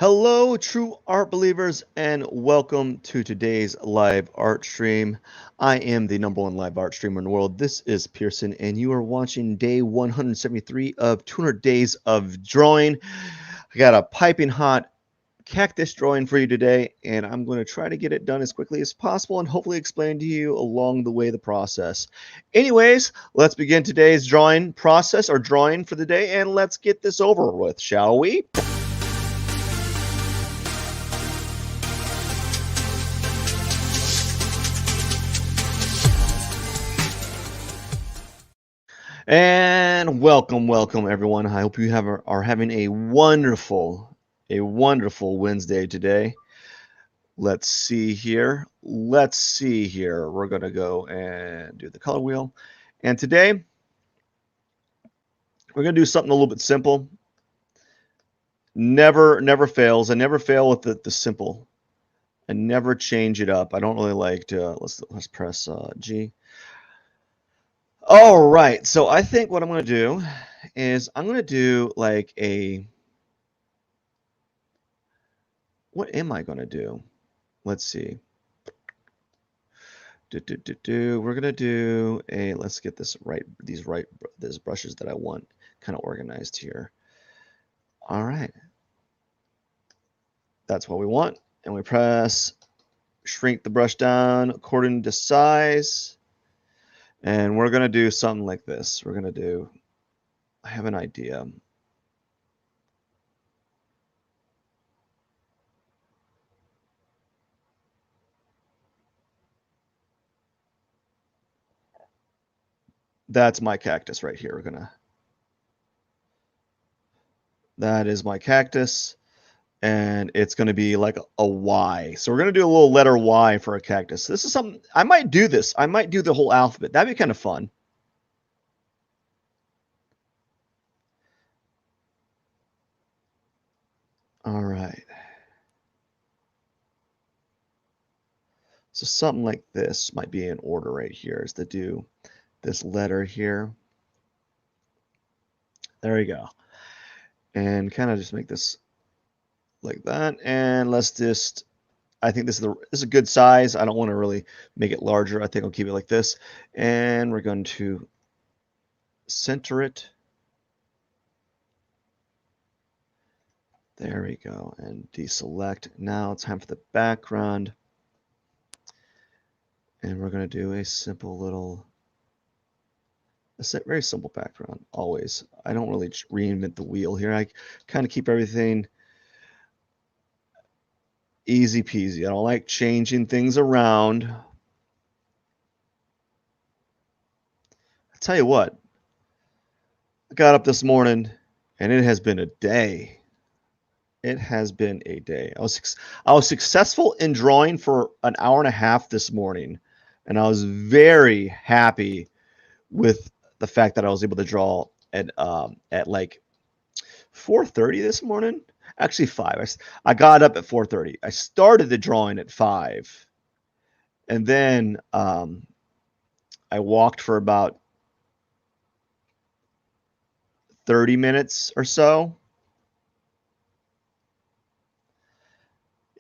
Hello, true art believers, and welcome to today's live art stream. I am the #1 live art streamer in the world. This is Pierson, and you are watching day 173 of 200 days of drawing. I got a piping hot cactus drawing for you today, and I'm going to try to get it done as quickly as possible and hopefully explain to you along the way the process. Anyways, let's begin today's drawing process or drawing for the day, and let's get this over with, shall we? And welcome everyone. I hope you are having a wonderful Wednesday today. Let's see here. We're gonna go and do the color wheel. And today we're gonna do something a little bit simple. Never fails. I never fail with the simple. I never change it up. I don't really like to. Let's press G. All right, so I think what I'm going to do is I'm going to do like what am I going to do? Let's see. We're going to do let's get this right, these brushes that I want kind of organized here. All right. That's what we want. And we press, shrink the brush down according to size. And we're going to do something like this. We're going to do, I have an idea. That's my cactus right here. That is my cactus. And it's going to be like a Y. So we're going to do a little letter Y for a cactus. This is something, I might do this. I might do the whole alphabet. That'd be kind of fun. All right. So something like this might be in order right here, is to do this letter here. There we go. And kind of just make this like that. And let's just, I think this is a good size. I don't want to really make it larger. I think I'll keep it like this. And we're going to center it. There we go. And deselect. Now it's time for the background. And we're going to do a simple little, very simple background, always. I don't really reinvent the wheel here. I kind of keep everything easy peasy. I don't like changing things around. I tell you what, I got up this morning and it has been a day. It has been a day. I was successful in drawing for an hour and a half this morning, and I was very happy with the fact that I was able to draw at like 4:30 this morning. Actually 5. I got up at 4:30. I started the drawing at 5. And then I walked for about 30 minutes or so.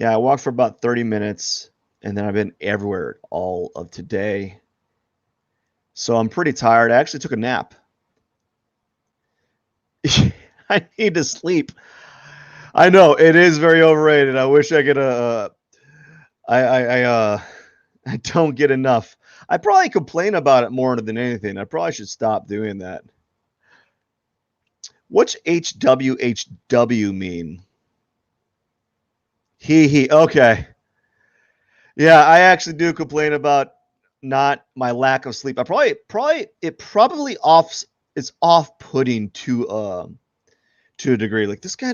Yeah, I walked for about 30 minutes, and then I've been everywhere all of today. So I'm pretty tired. I actually took a nap. I need to sleep. I know it is very overrated. I wish I could. I don't get enough. I probably complain about it more than anything. I probably should stop doing that. What's HWHW mean? He. Okay. Yeah, I actually do complain about not my lack of sleep. It's off-putting to a degree. Like this guy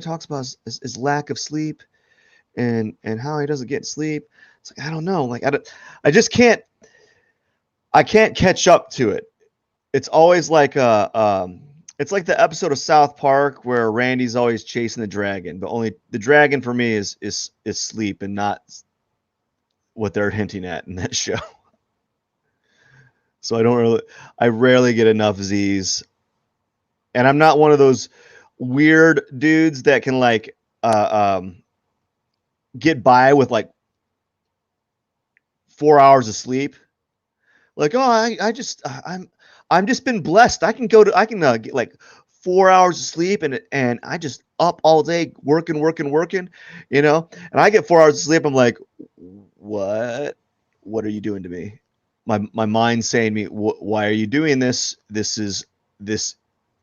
talks about is lack of sleep and how he doesn't get sleep. It's like, I don't know. Like I just can't catch up to it. It's always like it's like the episode of South Park where Randy's always chasing the dragon, but only the dragon for me is sleep and not what they're hinting at in that show. So I rarely get enough Z's. And I'm not one of those weird dudes that can like get by with like 4 hours of sleep. Like, oh, I'm just been blessed. I can get like 4 hours of sleep, and I just up all day working, you know. And I get 4 hours of sleep. I'm like, what? What are you doing to me? My mind's saying to me, why are you doing this? This.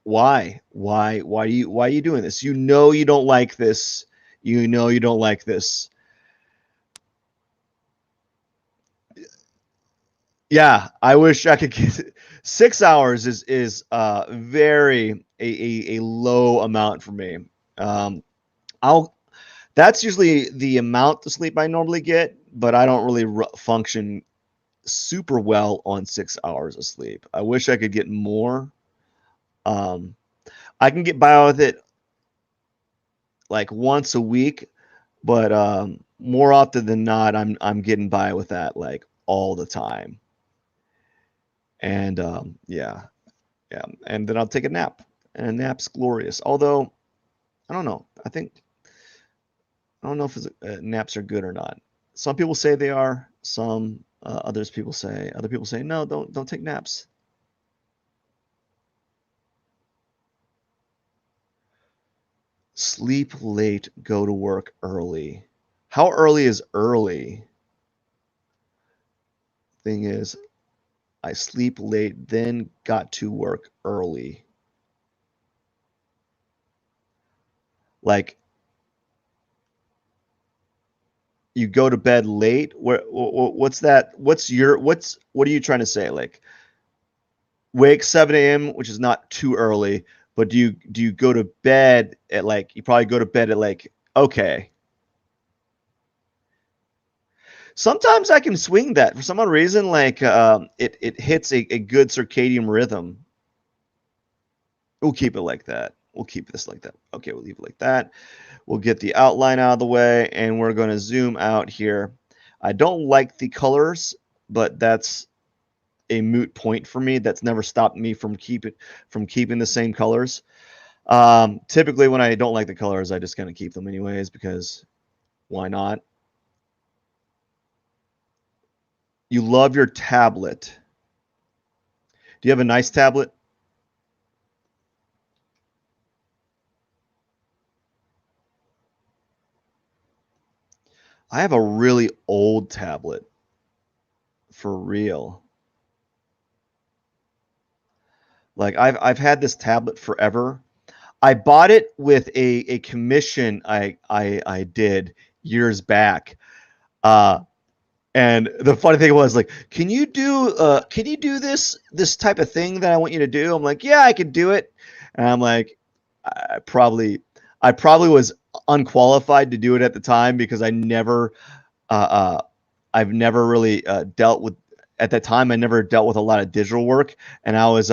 Why are you doing this? You know you don't like this. You know you don't like this. Yeah, I wish I could get 6 hours is very a low amount for me. Um, I'll That's usually the amount of sleep I normally get, but I don't really function super well on 6 hours of sleep. I wish I could get more. Um, I can get by with it like once a week, but more often than not, I'm getting by with that like all the time. And yeah, yeah, and then I'll take a nap, and a nap's glorious. Although I don't know, I don't know if naps are good or not. Some people say they are. Some other people say no, don't take naps. Sleep late, go to work early. How early is early? Thing is, I sleep late, then got to work early. Like you go to bed late. What's that? What are you trying to say? Like wake 7 a.m., which is not too early, but do you go to bed at like you probably go to bed at like okay. Sometimes I can swing that for some odd reason, like it hits a good circadian rhythm. We'll keep it like that. We'll keep this like that. Okay, we'll leave it like that. We'll get the outline out of the way, and we're going to zoom out here. I don't like the colors, but that's a moot point for me. That's never stopped me from keeping the same colors. Typically, when I don't like the colors, I just kind of keep them anyways because why not? You love your tablet. Do you have a nice tablet? I have a really old tablet for real. Like I've had this tablet forever. I bought it with a commission I did years back. Uh, and the funny thing was like, can you do this type of thing that I want you to do? I'm like, yeah, I can do it. And I'm like, I probably I probably was unqualified to do it at the time because uh, uh, I've never really dealt with at that time. I never dealt with a lot of digital work, and I was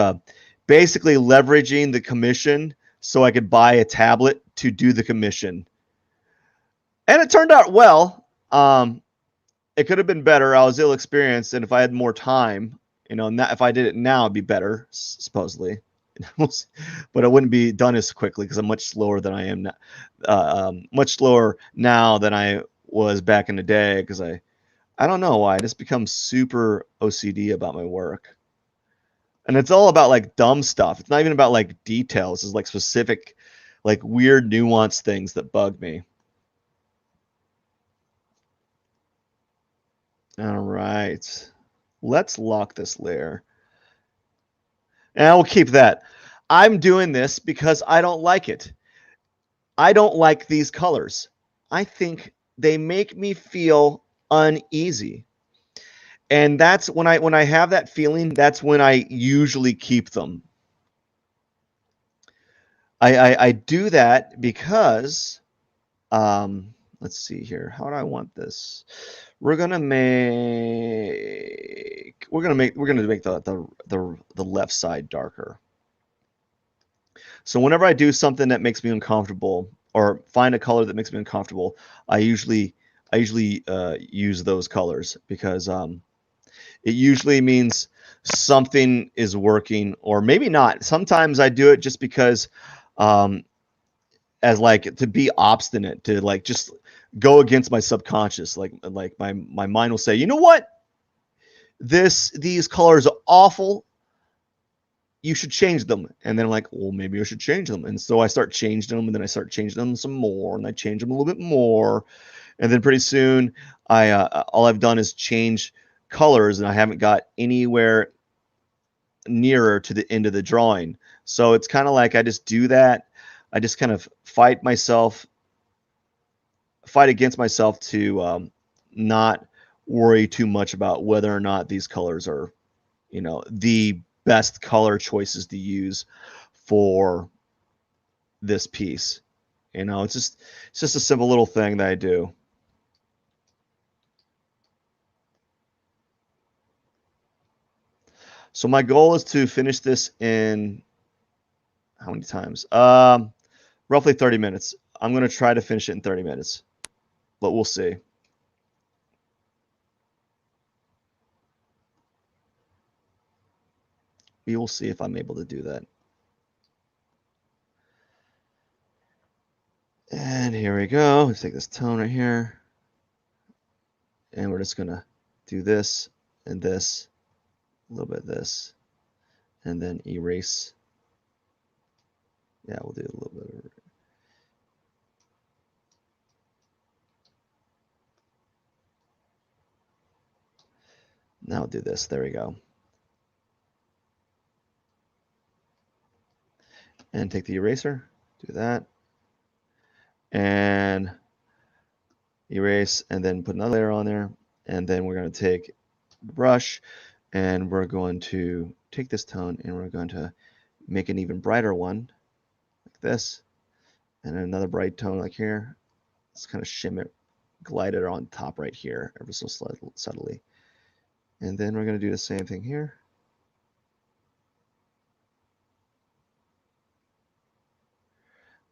basically leveraging the commission so I could buy a tablet to do the commission, and it turned out well. It could have been better. I was ill experienced, and if I had more time, if I did it now, it'd be better, supposedly. But it wouldn't be done as quickly because I'm much slower than I am now. Much slower now than I was back in the day because I don't know why. I just become super OCD about my work. And it's all about like dumb stuff. It's not even about like details. It's like specific, like weird nuanced things that bug me. All right. Let's lock this layer. And I will keep that. I'm doing this because I don't like it. I don't like these colors. I think they make me feel uneasy. And that's when I have that feeling, that's when I usually keep them. I do that because let's see here. How do I want this? We're gonna make the left side darker. So whenever I do something that makes me uncomfortable or find a color that makes me uncomfortable, I usually use those colors because it usually means something is working or maybe not. Sometimes I do it just because um, as like to be obstinate, to like just go against my subconscious. Like my mind will say, you know what? These colors are awful. You should change them. And then I'm like, well, maybe I should change them. And so I start changing them, and then I start changing them some more, and I change them a little bit more. And then pretty soon all I've done is change colors, and I haven't got anywhere nearer to the end of the drawing. So it's kind of like I just do that. I just kind of fight against myself to not worry too much about whether or not these colors are, the best color choices to use for this piece. It's just a simple little thing that I do. So my goal is to finish this in how many times? Roughly 30 minutes. I'm going to try to finish it in 30 minutes, but we'll see. We will see if I'm able to do that. And here we go. Let's take this tone right here. And we're just going to do this and this, a little bit of this, and then erase. Yeah, we'll do a little bit of it. Now I'll do this. There we go. And take the eraser, do that, and erase, and then put another layer on there. And then we're going to take the brush, and we're going to take this tone, and we're going to make an even brighter one, like this, and another bright tone like here. Let's kind of shimmer, glide it on top right here, ever so subtly. And then we're going to do the same thing here.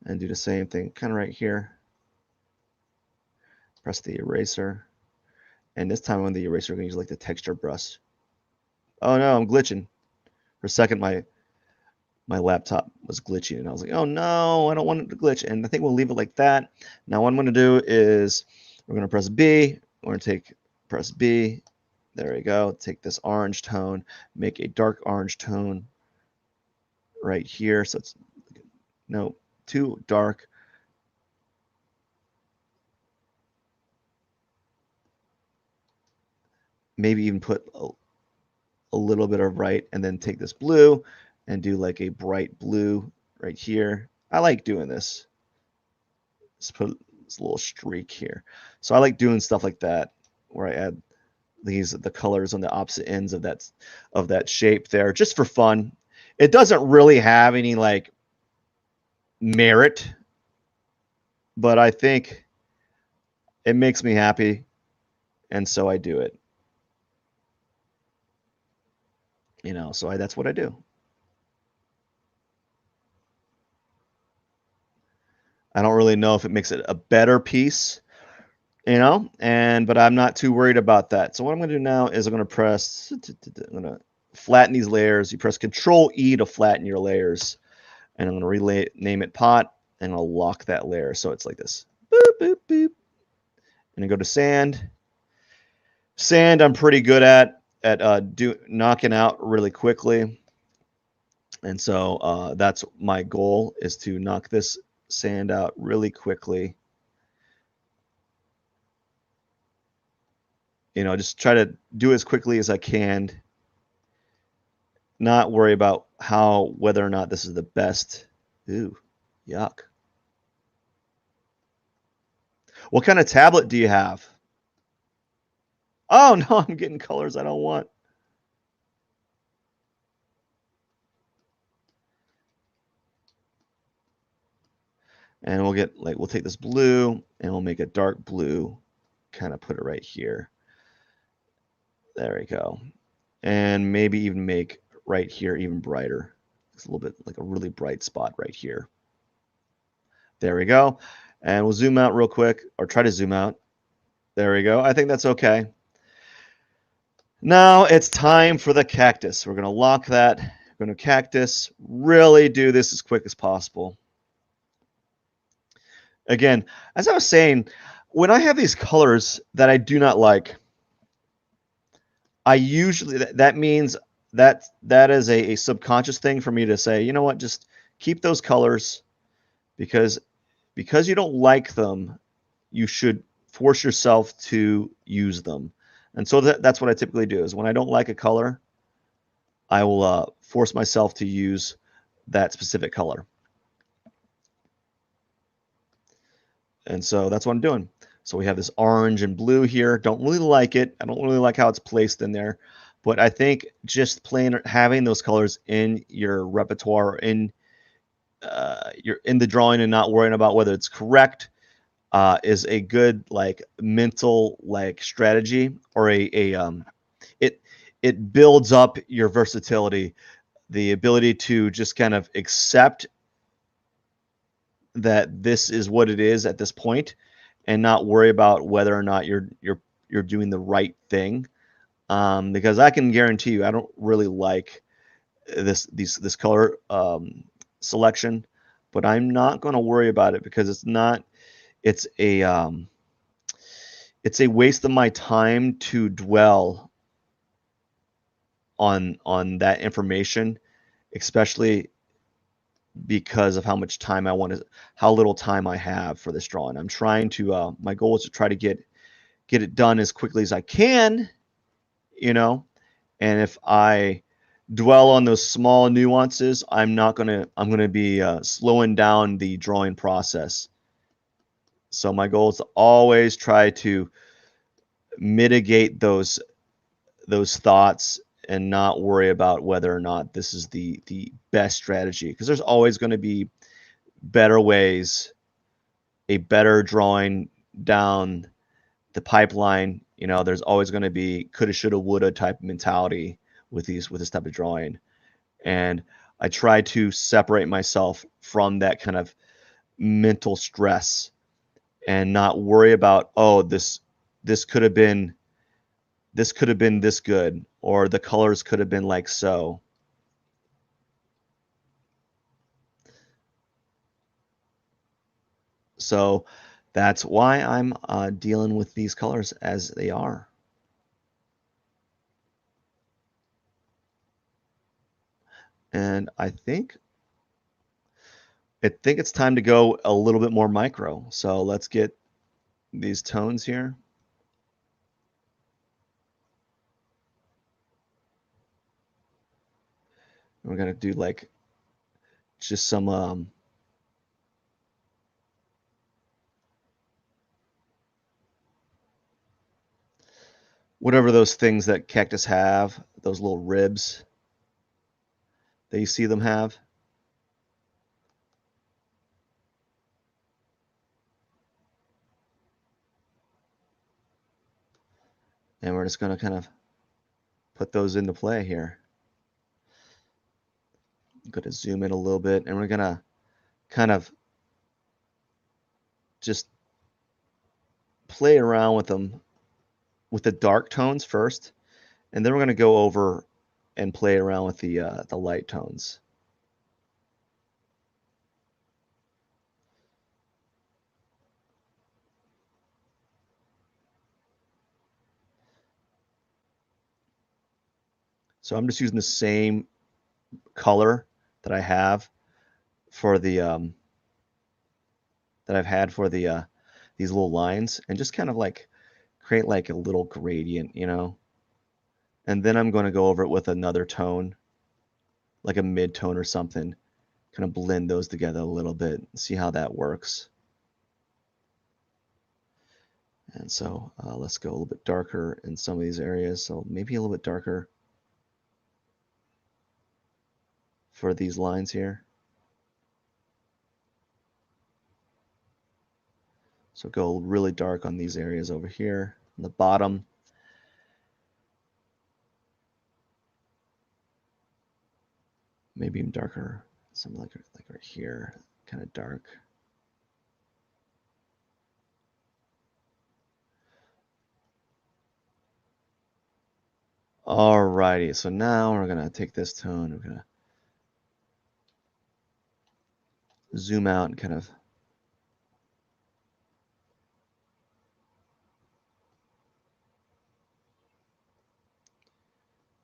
And do the same thing kind of right here. Press the eraser. And this time on the eraser, we're going to use like the texture brush. Oh no, I'm glitching. For a second, my laptop was glitching, and I was like, oh no, I don't want it to glitch. And I think we'll leave it like that. Now what I'm going to do is we're going to press B. We're going to press B. There we go. Take this orange tone, make a dark orange tone right here. So it's no, too dark. Maybe even put a little bit of bright, and then take this blue and do like a bright blue right here. I like doing this. Let's put this little streak here. So I like doing stuff like that, where I add the colors on the opposite ends of that shape there, just for fun. It doesn't really have any like merit, but I think it makes me happy, and so I do it. So that's what I do. I don't really know if it makes it a better piece, but I'm not too worried about that. So what I'm going to do now is I'm going to flatten these layers. You press Control E to flatten your layers, and I'm going to rename it pot, and I'll lock that layer. So it's like this. Boop, boop, boop. And then go to sand. Sand I'm pretty good at knocking out really quickly. And so that's my goal, is to knock this sand out really quickly. Just try to do as quickly as I can. Not worry about whether or not this is the best. Ooh, yuck. What kind of tablet do you have? Oh no, I'm getting colors I don't want. And we'll take this blue, and we'll make a dark blue, kind of put it right here. There we go. And maybe even make right here even brighter. It's a little bit like a really bright spot right here. There we go. And we'll zoom out real quick, or try to zoom out. There we go. I think that's okay. Now it's time for the cactus. We're going to lock that. We're going to cactus. Really do this as quick as possible. Again, as I was saying, when I have these colors that I do not like, I usually that means that is a subconscious thing for me to say, you know what, just keep those colors because you don't like them, you should force yourself to use them. And so that's what I typically do is when I don't like a color, I will force myself to use that specific color. And so that's what I'm doing. So we have this orange and blue here. Don't really like it. I don't really like how it's placed in there. But I think just plain having those colors in your repertoire, in the drawing, and not worrying about whether it's correct, is a good like mental like strategy, or it it builds up your versatility, the ability to just kind of accept that this is what it is at this point, and not worry about whether or not you're doing the right thing. Because I can guarantee you, I don't really like this color selection, but I'm not going to worry about it because it's not. It's a it's a waste of my time to dwell on that information, especially because of how much time I want to, how little time I have for this drawing. I'm trying to, my goal is to try to get it done as quickly as I can, you know. And if I dwell on those small nuances, I'm gonna be slowing down the drawing process. So my goal is to always try to mitigate those thoughts and not worry about whether or not this is the best strategy, because there's always going to be better ways, a better drawing down the pipeline. You know, there's always going to be coulda, shoulda, woulda type mentality with this type of drawing, and I try to separate myself from that kind of mental stress and not worry about, oh, this could have been this good, or the colors could have been like so. So that's why I'm dealing with these colors as they are. And I think it's time to go a little bit more micro. So let's get these tones here. We're gonna do like just some whatever those things that cactus have, those little ribs that you see them have. And we're just gonna kind of put those into play here. I'm gonna zoom in a little bit, and we're gonna kind of just play around with them with the dark tones first, and then we're going to go over and play around with the light tones. So I'm just using the same color that I have for the that I've had for these little lines, and just kind of like create like a little gradient, you know. And then I'm going to go over it with another tone, like a mid tone or something, kind of blend those together a little bit and see how that works. And so let's go a little bit darker in some of these areas. So maybe a little bit darker for these lines here. So go really dark on these areas over here on the bottom. Maybe even darker, something like right here, kind of dark. Alrighty, so now we're gonna take this tone, we're gonna zoom out and kind of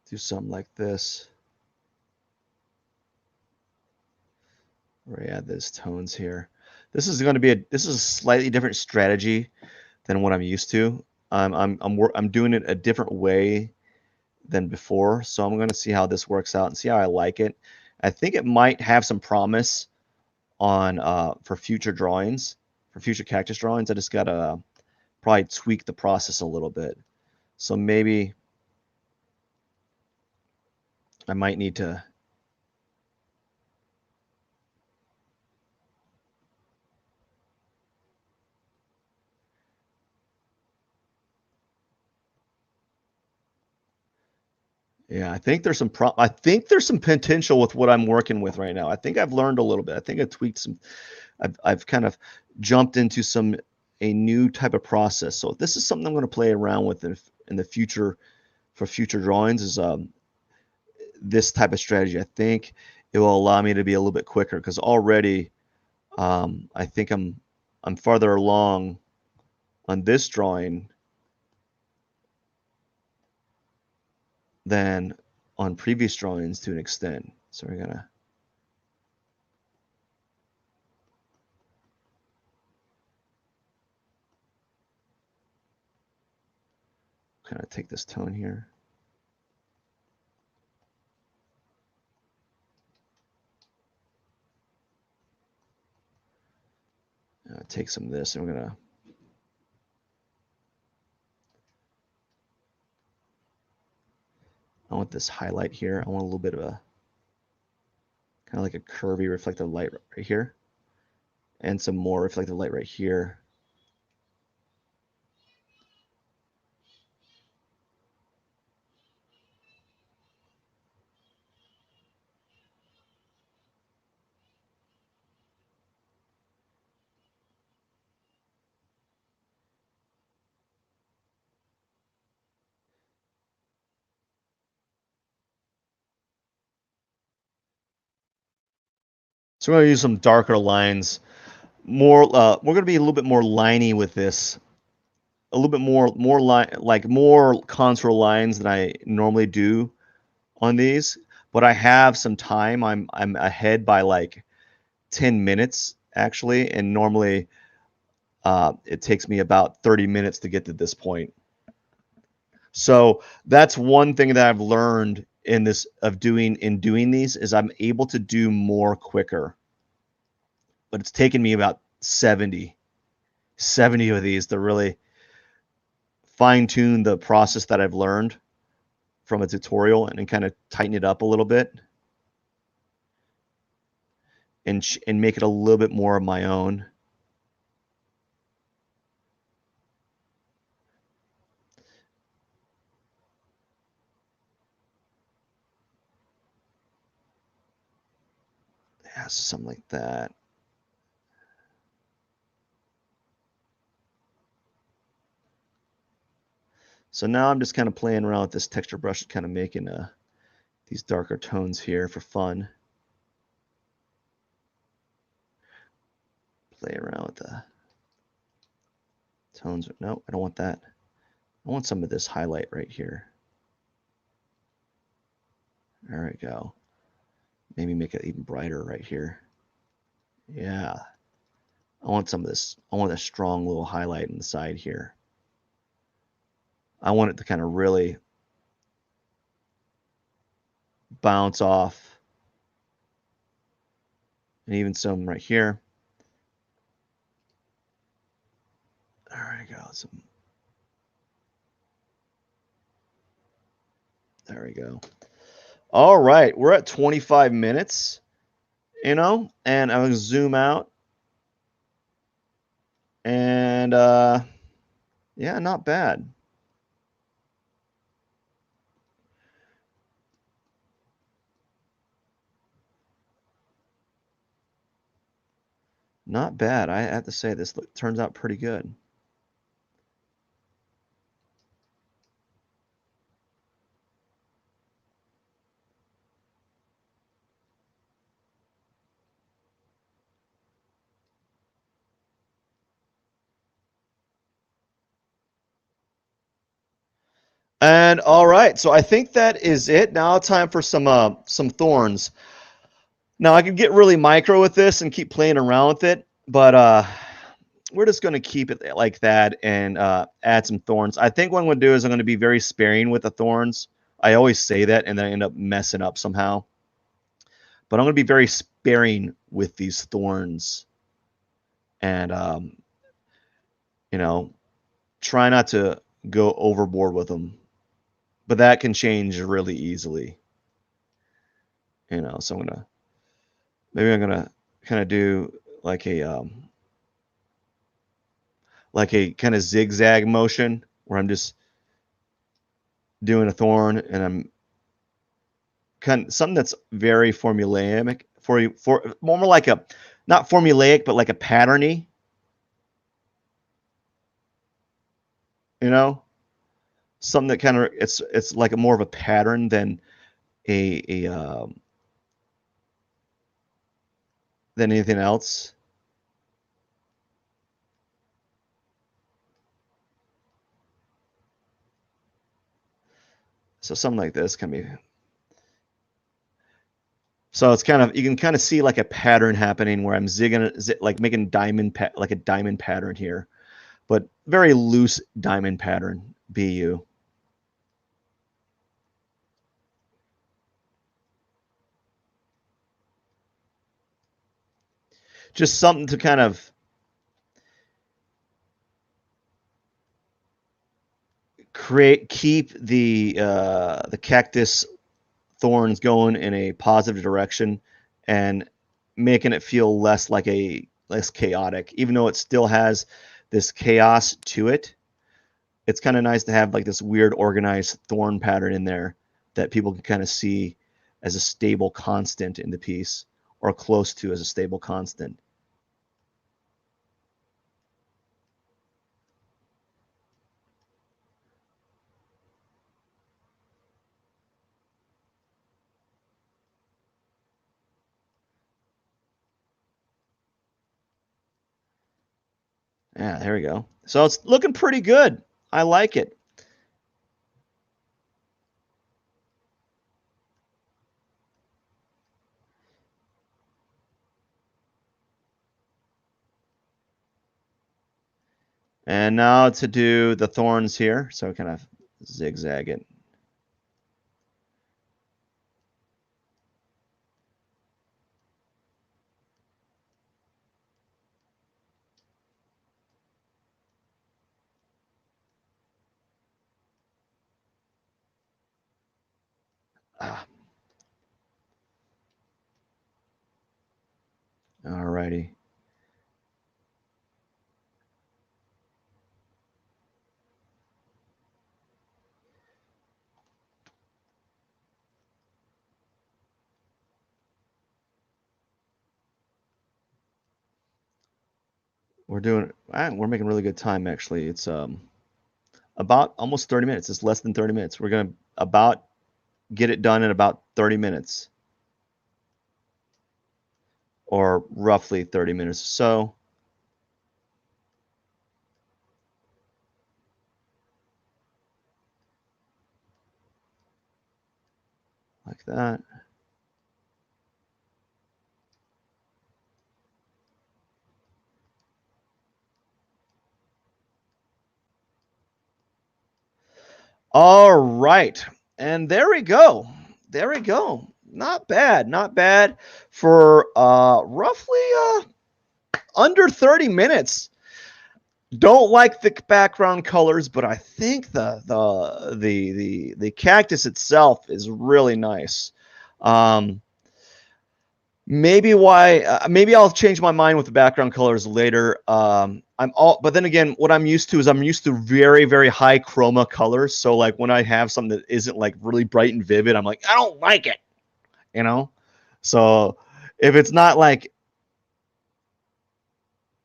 do something like this. Where I add those tones here. This is going to be this is a slightly different strategy than what I'm used to. I'm doing it a different way than before, so I'm going to see how this works out and see how I like it. I think it might have some promise on for future drawings, for future cactus drawings. I just gotta probably tweak the process a little bit. So maybe I might need to. Yeah, I think there's some I think there's some potential with what I'm working with right now. I think I've learned a little bit. I think I tweaked some. I've kind of jumped into a new type of process. So this is something I'm going to play around with in the future for future drawings. Is this type of strategy? I think it will allow me to be a little bit quicker because already I think I'm farther along on this drawing than on previous drawings to an extent. So we're gonna kind of take this tone here. Take some of this and we're gonna I want this highlight here. I want a little bit of a kind of like a curvy reflective light right here and some more reflective light right here. So we're gonna use some darker lines. More, we're gonna be a little bit more liney with this. A little bit more like more contour lines than I normally do on these. But I have some time. I'm ahead by like 10 minutes actually, and normally it takes me about 30 minutes to get to this point. So that's one thing that I've learned in this of doing these is I'm able to do more quicker. But it's taken me about 70 of these to really fine tune the process that I've learned from a tutorial and kind of tighten it up a little bit and make it a little bit more of my own. Yeah, something like that. So now I'm just kind of playing around with this texture brush, kind of making these darker tones here for fun. Play around with the tones. No, I don't want that. I want some of this highlight right here. There we go. Maybe make it even brighter right here. Yeah. I want some of this. I want a strong little highlight in the side here. I want it to kind of really bounce off. And even some right here. There we go. There we go. All right. We're at 25 minutes, and I'm going to zoom out. And yeah, not bad. Not bad. I have to say this turns out pretty good. And all right, so I think that is it. Now time for some thorns. Now I can get really micro with this and keep playing around with it, but we're just going to keep it like that and add some thorns. I think what I'm going to do is I'm going to be very sparing with the thorns. I always say that, and then I end up messing up somehow. But I'm going to be very sparing with these thorns, and you know, try not to go overboard with them. But that can change really easily. So I'm gonna kind of do like a kind of zigzag motion where I'm just doing a thorn and I'm kind of something that's very formulaic for more like a not formulaic but like a patterny, you know, something that kind of it's like a more of a pattern than a than anything else. So something like this can be. So it's kind of you can kind of see like a pattern happening where I'm zigging like making like a diamond pattern here, but very loose diamond pattern. BU. Just something to kind of keep the cactus thorns going in a positive direction and making it feel less chaotic, even though it still has this chaos to it. It's kind of nice to have like this weird organized thorn pattern in there that people can kind of see as a stable constant in the piece or close to as a stable constant. Yeah, there we go. So it's looking pretty good. I like it. And now to do the thorns here. So kind of zigzag it. Ah, all righty. We're making really good time actually. It's about almost 30 minutes. It's less than 30 minutes. We're going to about get it done in about 30 minutes or roughly 30 minutes or so. Like that. All right. And there we go. There we go. Not bad. Not bad for roughly under 30 minutes. Don't like the background colors, but I think the cactus itself is really nice. Um, maybe I'll change my mind with the background colors later. But then again, what I'm used to is I'm used to very, very high chroma colors. So like when I have something that isn't like really bright and vivid, I'm like, I don't like it, you know? So if it's not like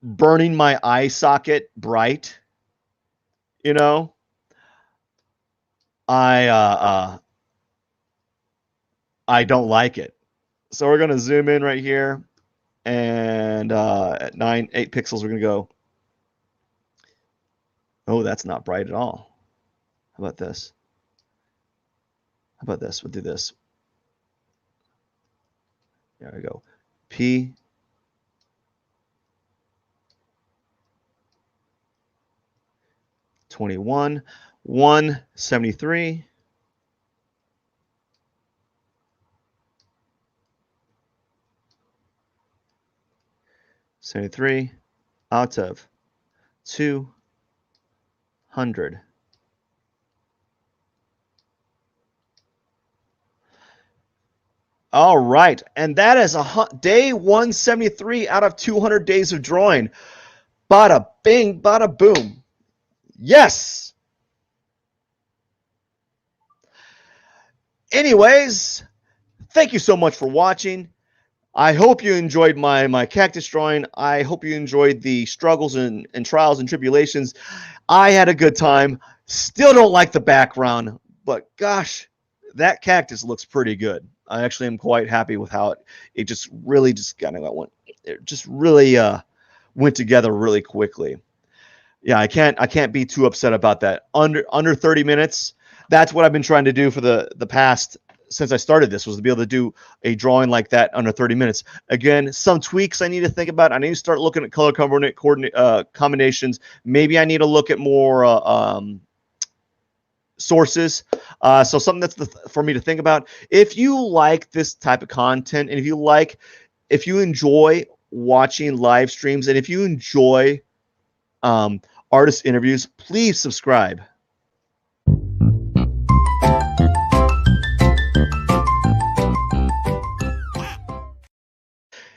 burning my eye socket bright, you know, I, uh, uh, I don't like it. So we're going to zoom in right here and, at 8 pixels, we're going to go, oh, that's not bright at all. How about this? about this? We'll do this. There we go. P 21 173 73 out of 200. All right, and that is day 173 out of 200 days of drawing. Bada bing, bada boom. Yes. Anyways, thank you so much for watching. I hope you enjoyed my cactus drawing. I hope you enjoyed the struggles and trials and tribulations. I had a good time. Still don't like the background, but gosh, that cactus looks pretty good. I actually am quite happy with how it just really just kind of went. It just really went together really quickly. Yeah, I can't be too upset about that. Under 30 minutes. That's what I've been trying to do for the past since I started this, was to be able to do a drawing like that under 30 minutes. Again, some tweaks I need to think about. I need to start looking at color combinations. Maybe I need to look at more sources. So something that's for me to think about. If you like this type of content, and if you enjoy watching live streams, and if you enjoy artist interviews, please subscribe.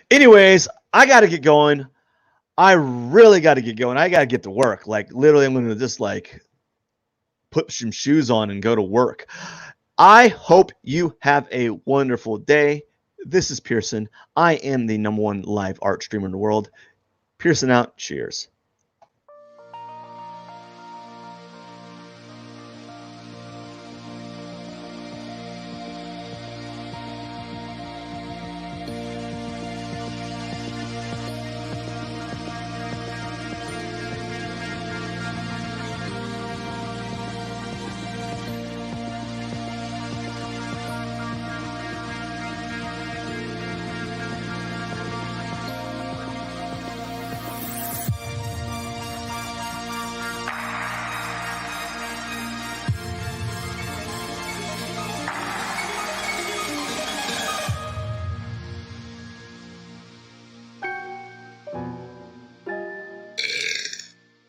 Anyways, I got to get going. I really got to get going. I got to get to work. Like, literally, I'm going to just like put some shoes on and go to work. I hope you have a wonderful day. This is Pierson. I am the #1 live art streamer in the world. Pierson out. Cheers.